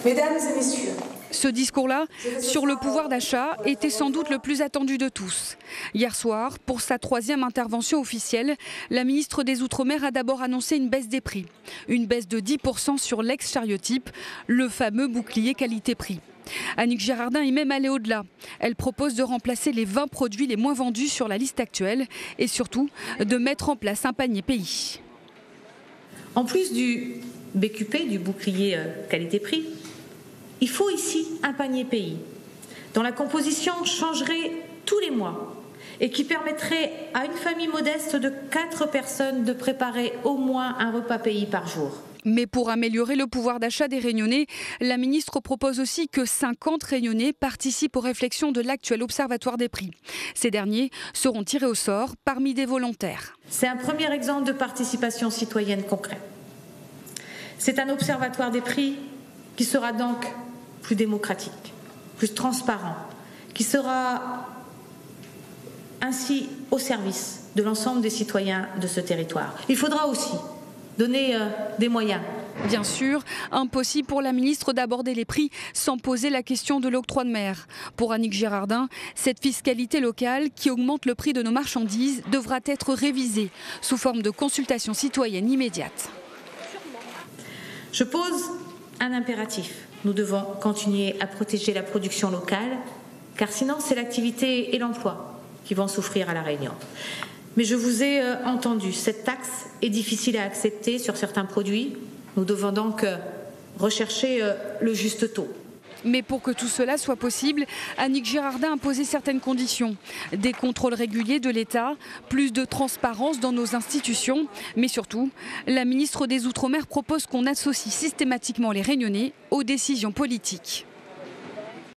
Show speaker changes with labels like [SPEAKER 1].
[SPEAKER 1] Mesdames et messieurs,
[SPEAKER 2] ce discours-là, sur le pouvoir d'achat, était sans doute le plus attendu de tous. Hier soir, pour sa 3e intervention officielle, la ministre des Outre-mer a d'abord annoncé une baisse des prix. Une baisse de 10% sur l'ex-chariotype, le fameux bouclier qualité-prix. Annick Girardin est même allée au-delà. Elle propose de remplacer les 20 produits les moins vendus sur la liste actuelle et surtout de mettre en place un panier pays.
[SPEAKER 3] En plus du BQP, du bouclier qualité-prix, il faut ici un panier pays dont la composition changerait tous les mois et qui permettrait à une famille modeste de 4 personnes de préparer au moins un repas pays par jour.
[SPEAKER 2] Mais pour améliorer le pouvoir d'achat des Réunionnais, la ministre propose aussi que 50 Réunionnais participent aux réflexions de l'actuel Observatoire des prix. Ces derniers seront tirés au sort parmi des volontaires.
[SPEAKER 3] C'est un premier exemple de participation citoyenne concret. C'est un observatoire des prix qui sera donc plus démocratique, plus transparent, qui sera ainsi au service de l'ensemble des citoyens de ce territoire. Il faudra aussi donner des moyens.
[SPEAKER 2] Bien sûr, impossible pour la ministre d'aborder les prix sans poser la question de l'octroi de mer. Pour Annick Girardin, cette fiscalité locale qui augmente le prix de nos marchandises devra être révisée sous forme de consultation citoyenne immédiate.
[SPEAKER 3] Je pose un impératif. Nous devons continuer à protéger la production locale, car sinon c'est l'activité et l'emploi qui vont souffrir à La Réunion. Mais je vous ai entendu, cette taxe est difficile à accepter sur certains produits. Nous devons donc rechercher le juste taux.
[SPEAKER 2] Mais pour que tout cela soit possible, Annick Girardin a posé certaines conditions. Des contrôles réguliers de l'État, plus de transparence dans nos institutions. Mais surtout, la ministre des Outre-mer propose qu'on associe systématiquement les Réunionnais aux décisions politiques.